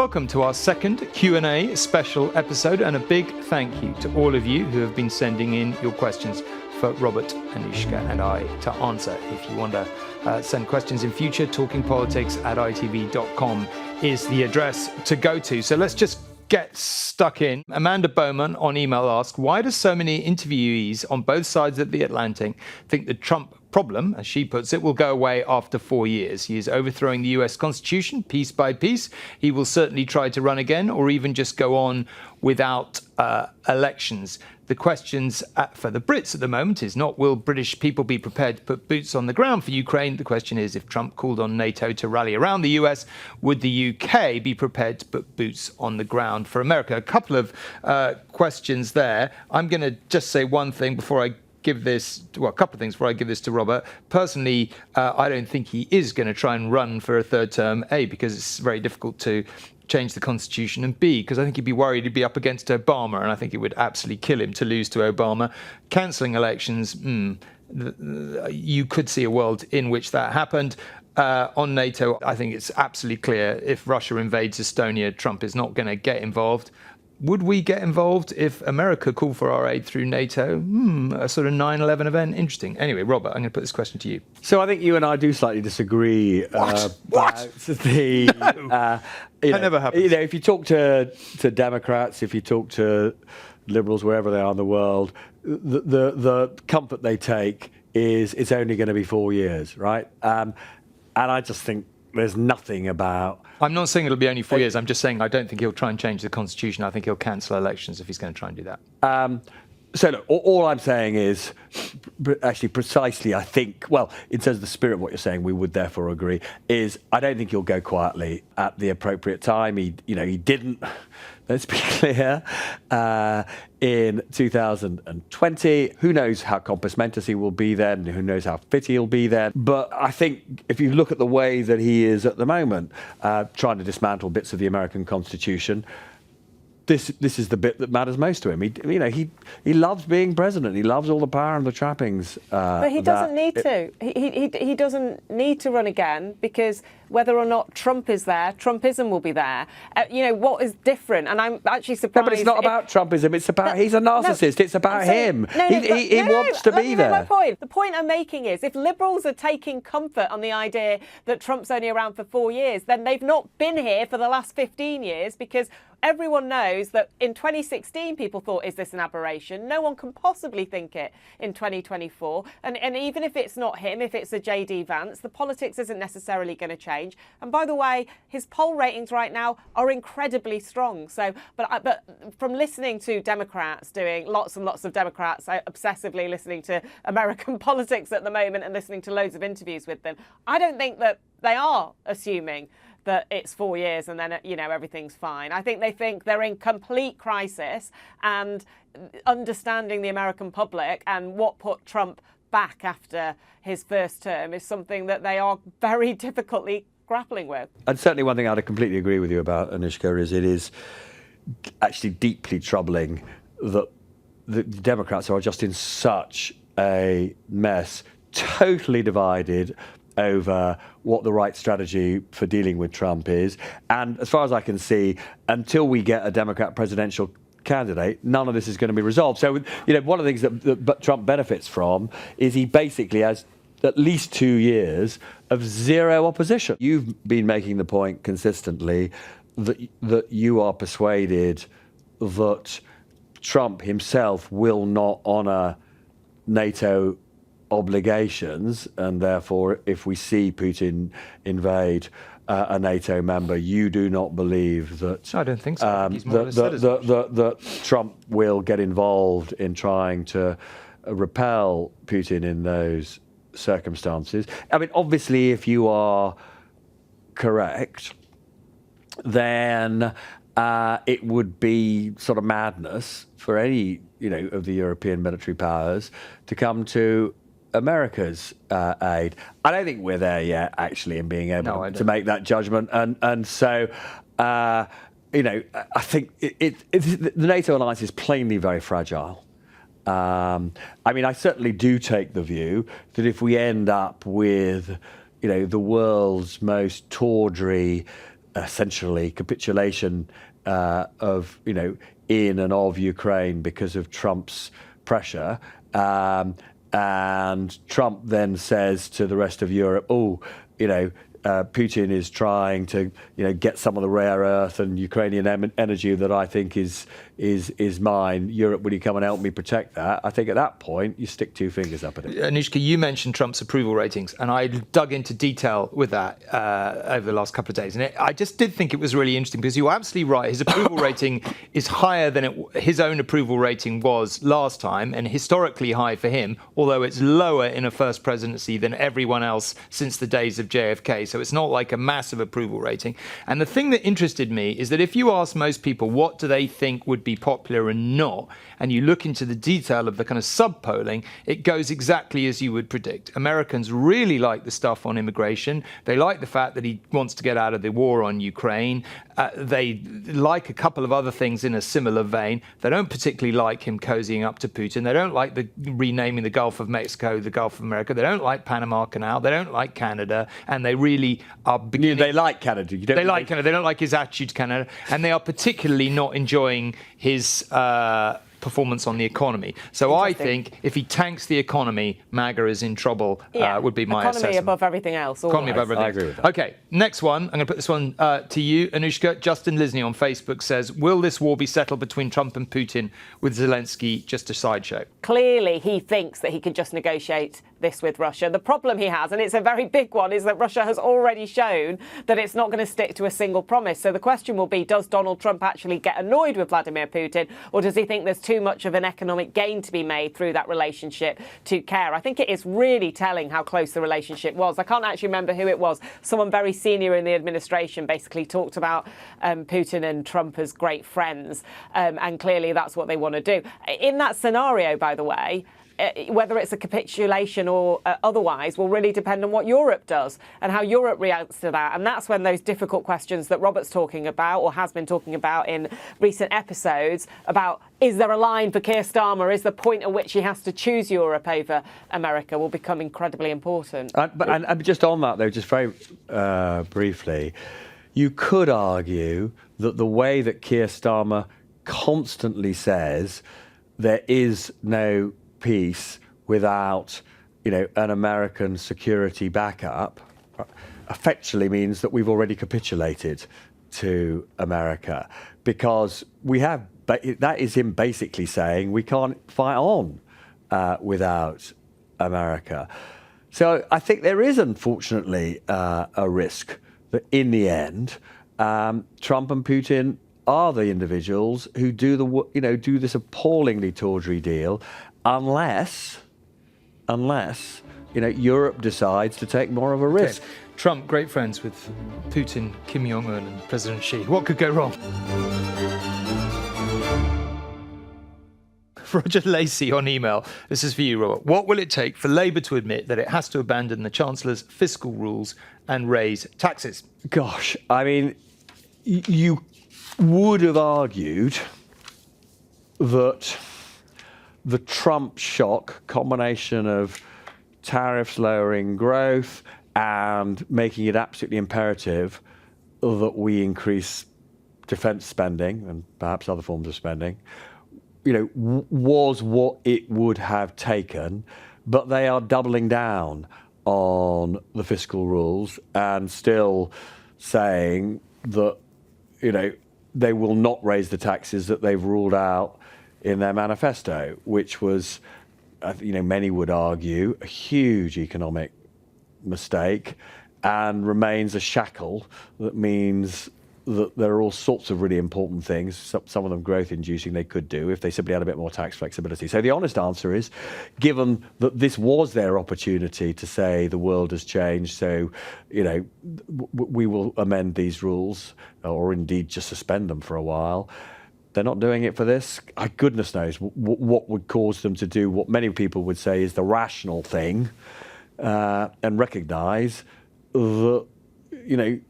Welcome to our second Q&A special episode, and a big thank you to all of you who have been sending in your questions for Robert, Anushka and I to answer. If you want to send questions in future, talkingpolitics@itv.com is the address to go to. So let's just get stuck in. Amanda Bowman on email asked, why do so many interviewees on both sides of the Atlantic think the Trump problem, as she puts it, will go away after 4 years? He is overthrowing the US Constitution piece by piece. He will certainly try to run again, or even just go on without elections. The questions for the Brits at the moment is not, will British people be prepared to put boots on the ground for Ukraine? The question is, if Trump called on NATO to rally around the US, would the UK be prepared to put boots on the ground for America? A couple of questions there. I'm going to just say one thing before I give this, well, a couple of things before I give this to Robert. Personally, I don't think he is going to try and run for a third term, A, because it's very difficult to change the Constitution, and B, because I think he'd be worried he'd be up against Obama, and I think it would absolutely kill him to lose to Obama. Cancelling elections, you could see a world in which that happened. On NATO, I think it's absolutely clear if Russia invades Estonia, Trump is not going to get involved. Would we get involved if America called for our aid through NATO? A sort of 9/11 event? Interesting. Anyway, Robert, I'm going to put this question to you. So I think you and I do slightly disagree about the... That never happens. You know, if you talk to Democrats, if you talk to liberals, wherever they are in the world, the comfort they take is it's only going to be 4 years, right? And I just think there's nothing about... I'm not saying it'll be only 4 years. I'm just saying I don't think he'll try and change the Constitution. I think he'll cancel elections if he's going to try and do that. So look, all I'm saying is actually precisely, I think, well, in terms of the spirit of what you're saying, we would therefore agree, is I don't think he'll go quietly at the appropriate time. He didn't, let's be clear, in 2020. Who knows how compos mentis he will be then? Who knows how fit he'll be then? But I think if you look at the way that he is at the moment, trying to dismantle bits of the American Constitution, This is the bit that matters most to him. He loves being president. He loves all the power and the trappings. But he doesn't need to. He doesn't need to run again, because whether or not Trump is there, Trumpism will be there. What is different? And I'm actually surprised. No, but it's not about Trumpism. It's about he's a narcissist. It's about him. He wants to be there. My point. The point I'm making is, if liberals are taking comfort on the idea that Trump's only around for 4 years, then they've not been here for the last 15 years, because everyone knows that in 2016 people thought, is this an aberration? No one can possibly think it in 2024. And even if it's not him, if it's a JD Vance, the politics isn't necessarily going to change. And by the way, his poll ratings right now are incredibly strong. So, but from listening to Democrats, doing lots and lots of Democrats, obsessively listening to American politics at the moment and listening to loads of interviews with them, I don't think that they are assuming that it's 4 years and then, everything's fine. I think they think they're in complete crisis, and understanding the American public and what put Trump back after his first term is something that they are very difficultly grappling with. And certainly one thing I'd completely agree with you about, Anushka, is it is actually deeply troubling that the Democrats are just in such a mess, totally divided over what the right strategy for dealing with Trump is. And as far as I can see, until we get a Democrat presidential candidate, none of this is going to be resolved. So, one of the things that Trump benefits from is he basically has at least 2 years of zero opposition. You've been making the point consistently that you are persuaded that Trump himself will not honour NATO obligations, and therefore, if we see Putin invade a NATO member, you do not believe that... I don't think so. He's more that Trump will get involved in trying to repel Putin in those circumstances. I mean, obviously, if you are correct, then it would be sort of madness for any, of the European military powers to come to America's aid. I don't think we're there yet, actually, in being able to make that judgment. And so, I think the NATO alliance is plainly very fragile. I certainly do take the view that if we end up with, the world's most tawdry essentially capitulation of, in and of Ukraine because of Trump's pressure. And Trump then says to the rest of Europe, Putin is trying to, get some of the rare earth and Ukrainian energy that I think is mine. Europe, will you come and help me protect that? I think at that point, you stick two fingers up at it. Anushka, you mentioned Trump's approval ratings, and I dug into detail with that over the last couple of days. And I just did think it was really interesting because you're absolutely right. His approval rating is higher than his own approval rating was last time, and historically high for him, although it's lower in a first presidency than everyone else since the days of JFK. So it's not like a massive approval rating. And the thing that interested me is that if you ask most people what do they think would be popular and not, and you look into the detail of the kind of sub-polling, it goes exactly as you would predict. Americans really like the stuff on immigration. They like the fact that he wants to get out of the war on Ukraine. They like a couple of other things in a similar vein. They don't particularly like him cozying up to Putin. They don't like the renaming the Gulf of Mexico the Gulf of America. They don't like Panama Canal. They don't like Canada. And they really are beginning... They like Canada. They like Canada. They don't like his attitude to Canada. And they are particularly not enjoying his... performance on the economy. So I think if he tanks the economy, MAGA is in trouble, would be my assessment. Economy above everything else. Economy above everything. I agree with that. Okay, next one. I'm going to put this one to you, Anushka. Justin Lisney on Facebook says, will this war be settled between Trump and Putin with Zelenskyy just a sideshow? Clearly, he thinks that he can just negotiate this with Russia. The problem he has, and it's a very big one, is that Russia has already shown that it's not going to stick to a single promise. So the question will be, does Donald Trump actually get annoyed with Vladimir Putin, or does he think there's too much of an economic gain to be made through that relationship to care? I think it is really telling how close the relationship was. I can't actually remember who it was. Someone very senior in the administration basically talked about Putin and Trump as great friends, and clearly that's what they want to do. In that scenario, by the way, whether it's a capitulation or otherwise will really depend on what Europe does and how Europe reacts to that. And that's when those difficult questions that Robert's talking about or has been talking about in recent episodes about, is there a line for Keir Starmer? Is the point at which he has to choose Europe over America will become incredibly important. And just on that, though, just very briefly, you could argue that the way that Keir Starmer constantly says there is no peace without, an American security backup, effectively means that we've already capitulated to America, because that is him basically saying we can't fight on without America. So I think there is, unfortunately, a risk that in the end, Trump and Putin are the individuals who do this appallingly tawdry deal, unless Europe decides to take more of a risk. Okay. Trump, great friends with Putin, Kim Jong-un and President Xi. What could go wrong? Roger Lacey on email. This is for you, Robert. What will it take for Labour to admit that it has to abandon the Chancellor's fiscal rules and raise taxes? Gosh, I mean, you would have argued that the Trump shock, combination of tariffs lowering growth and making it absolutely imperative that we increase defence spending and perhaps other forms of spending, was what it would have taken. But they are doubling down on the fiscal rules and still saying that, they will not raise the taxes that they've ruled out in their manifesto, which was, many would argue, a huge economic mistake and remains a shackle that means that there are all sorts of really important things, some of them growth-inducing they could do if they simply had a bit more tax flexibility. So the honest answer is, given that this was their opportunity to say the world has changed, so, we will amend these rules or indeed just suspend them for a while, they're not doing it for this. Goodness knows what would cause them to do what many people would say is the rational thing and recognise that,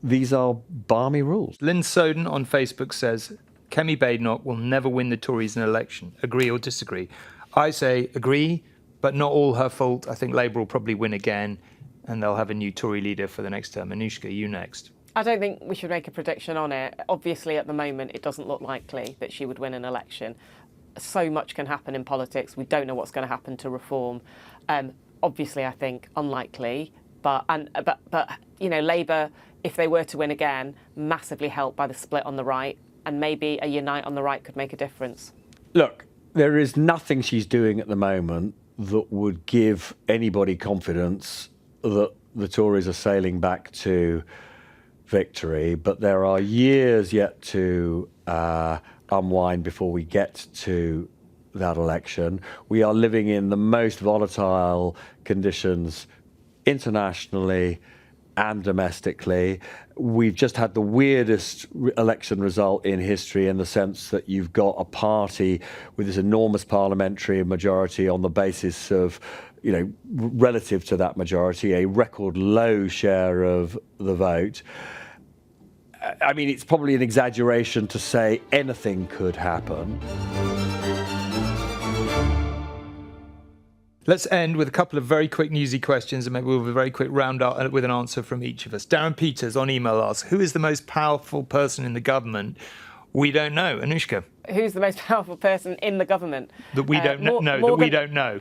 these are balmy rules. Lynn Soden on Facebook says, Kemi Badenoch will never win the Tories in an election. Agree or disagree? I say agree, but not all her fault. I think Labour will probably win again and they'll have a new Tory leader for the next term. Anushka, you next. I don't think we should make a prediction on it. Obviously, at the moment, it doesn't look likely that she would win an election. So much can happen in politics. We don't know what's going to happen to reform. Obviously, I think unlikely. But Labour, if they were to win again, massively helped by the split on the right, and maybe a unite on the right could make a difference. Look, there is nothing she's doing at the moment that would give anybody confidence that the Tories are sailing back to victory, but there are years yet to unwind before we get to that election. We are living in the most volatile conditions internationally and domestically. We've just had the weirdest election result in history, in the sense that you've got a party with this enormous parliamentary majority on the basis of, relative to that majority, a record low share of the vote. I mean, it's probably an exaggeration to say anything could happen. Let's end with a couple of very quick newsy questions, and maybe we'll have a very quick round up with an answer from each of us. Darren Peters on email asks, who is the most powerful person in the government? We don't know. Anushka? Who's the most powerful person in the government? That we don't know. That we don't know.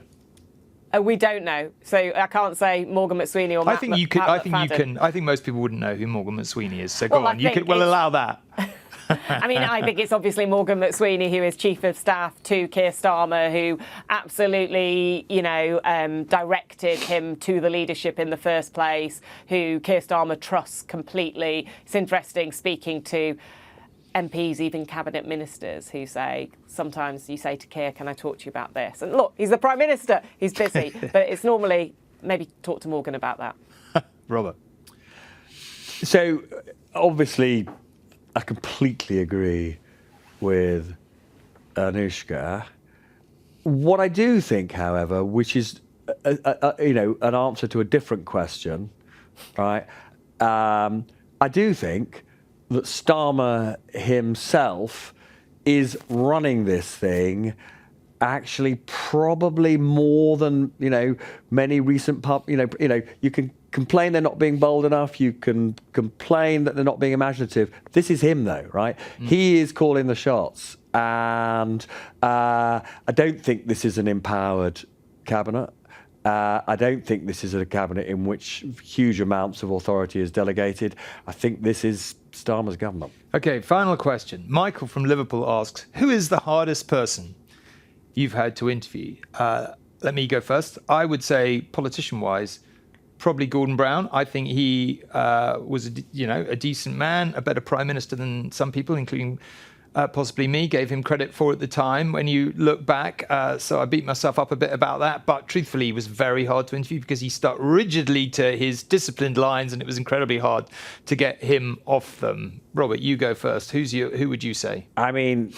We don't know, so I can't say Morgan McSweeney or Matt. I think most people wouldn't know who Morgan McSweeney is. So go on. We'll allow that. I mean, I think it's obviously Morgan McSweeney, who is Chief of Staff to Keir Starmer, who absolutely, directed him to the leadership in the first place, who Keir Starmer trusts completely. It's interesting speaking to MPs, even cabinet ministers, who say, sometimes you say to Keir, can I talk to you about this? And look, he's the Prime Minister, he's busy, but it's normally maybe talk to Morgan about that. Robert? So, obviously, I completely agree with Anushka. What I do think, however, which is, an answer to a different question, right? I do think that Starmer himself is running this thing actually probably more than, many recent you can complain they're not being bold enough, you can complain that they're not being imaginative. This is him though, right? He is calling the shots, and I don't think this is an empowered cabinet. I don't think this is a cabinet in which huge amounts of authority is delegated. I think this is Starmer's government. Okay, final question. Michael from Liverpool asks, who is the hardest person you've had to interview? Let me go first. I would say, politician-wise, probably Gordon Brown. I think he was, a decent man, a better prime minister than some people, including possibly me, gave him credit for at the time when you look back. So I beat myself up a bit about that. But truthfully, he was very hard to interview because he stuck rigidly to his disciplined lines, and it was incredibly hard to get him off them. Robert, you go first. Who would you say? I mean,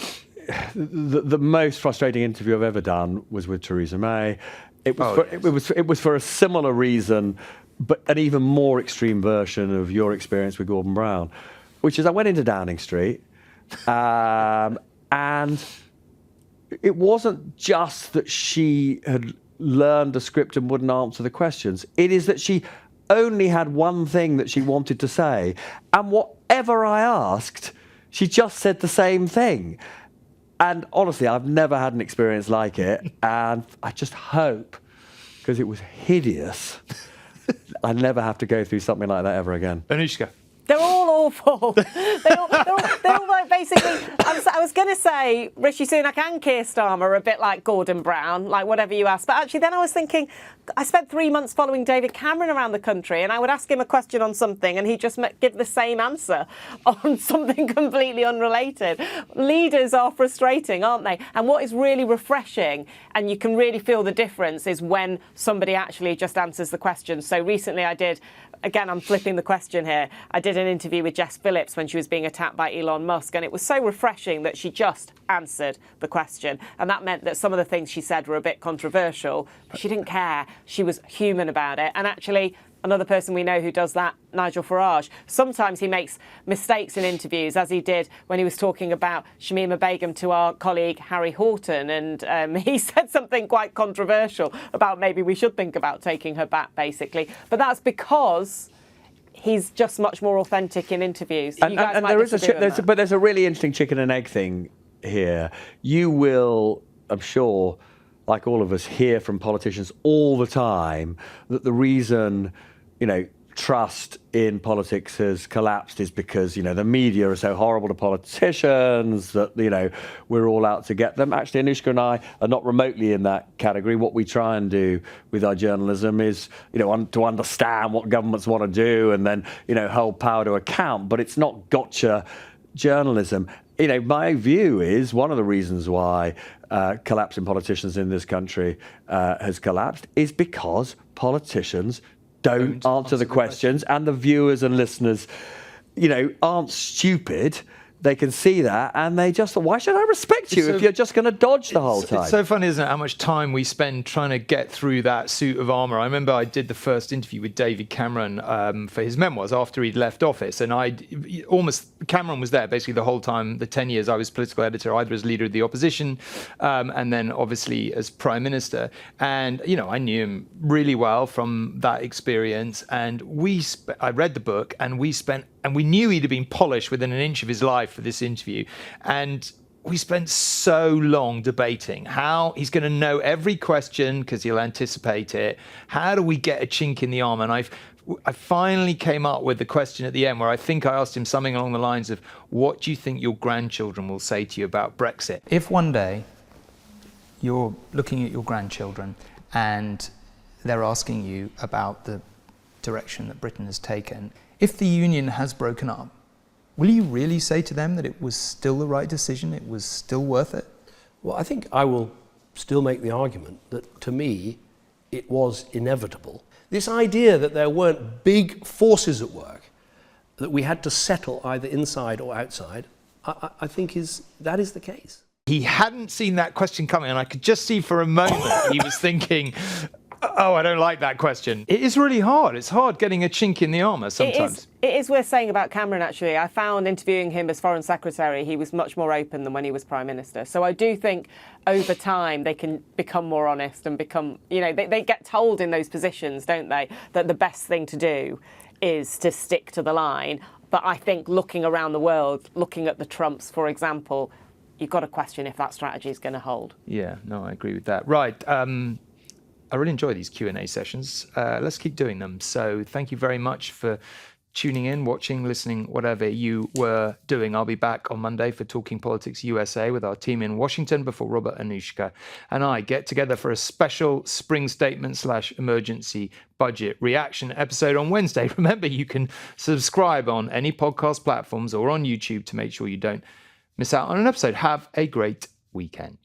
the most frustrating interview I've ever done was with Theresa May. It was for a similar reason, but an even more extreme version of your experience with Gordon Brown, which is I went into Downing Street, and it wasn't just that she had learned the script and wouldn't answer the questions. It is that she only had one thing that she wanted to say, and whatever I asked, she just said the same thing. And honestly, I've never had an experience like it, and I just hope, because it was hideous, I never have to go through something like that ever again. Anushka? They're all awful. They're all like basically. I was going to say Rishi Sunak and Keir Starmer are a bit like Gordon Brown, like whatever you ask. But actually, then I was thinking, I spent 3 months following David Cameron around the country, and I would ask him a question on something, and he'd just give the same answer on something completely unrelated. Leaders are frustrating, aren't they? And what is really refreshing, and you can really feel the difference, is when somebody actually just answers the question. So recently, I did. Again, I'm flipping the question here. I did an interview with Jess Phillips when she was being attacked by Elon Musk, and it was so refreshing that she just answered the question. And that meant that some of the things she said were a bit controversial, but she didn't care. She was human about it. And actually, another person we know who does that, Nigel Farage. Sometimes he makes mistakes in interviews, as he did when he was talking about Shamima Begum to our colleague Harry Horton. And he said something quite controversial about maybe we should think about taking her back, basically. But that's because he's just much more authentic in interviews. And, You guys and might there is disagree on that. but there's a really interesting chicken and egg thing here. You will, I'm sure, like all of us, hear from politicians all the time that the reason, trust in politics has collapsed is because, the media are so horrible to politicians that, we're all out to get them. Actually, Anushka and I are not remotely in that category. What we try and do with our journalism is, to understand what governments want to do and then, hold power to account. But it's not gotcha journalism. My view is one of the reasons why collapsing politicians in this country has collapsed is because politicians don't answer the questions, and the viewers and listeners, aren't stupid. They can see that, and they just, why should I respect you if you're just going to dodge the whole time? It's so funny, isn't it, how much time we spend trying to get through that suit of armour. I remember I did the first interview with David Cameron for his memoirs after he'd left office, and Cameron was there basically the whole time, the 10 years I was political editor, either as leader of the opposition and then obviously as Prime Minister. And, I knew him really well from that experience, and I read the book, and we knew he'd have been polished within an inch of his life for this interview. And we spent so long debating how he's going to know every question because he'll anticipate it. How do we get a chink in the armour? And I finally came up with the question at the end where I think I asked him something along the lines of, what do you think your grandchildren will say to you about Brexit? If one day you're looking at your grandchildren and they're asking you about the direction that Britain has taken, if the union has broken up, will you really say to them that it was still the right decision, it was still worth it? Well, I think I will still make the argument that, to me, it was inevitable. This idea that there weren't big forces at work, that we had to settle either inside or outside, I think that is the case. He hadn't seen that question coming, and I could just see for a moment he was thinking, oh, I don't like that question. It is really hard. It's hard getting a chink in the armour sometimes. It is worth saying about Cameron, actually. I found interviewing him as Foreign Secretary, he was much more open than when he was Prime Minister. So I do think over time they can become more honest and become, they get told in those positions, don't they, that the best thing to do is to stick to the line. But I think looking around the world, looking at the Trumps, for example, you've got to question if that strategy is going to hold. Yeah, no, I agree with that. Right. I really enjoy these Q&A sessions. Let's keep doing them. So thank you very much for tuning in, watching, listening, whatever you were doing. I'll be back on Monday for Talking Politics USA with our team in Washington before Robert, Anushka and I get together for a special spring statement / emergency budget reaction episode on Wednesday. Remember, you can subscribe on any podcast platforms or on YouTube to make sure you don't miss out on an episode. Have a great weekend.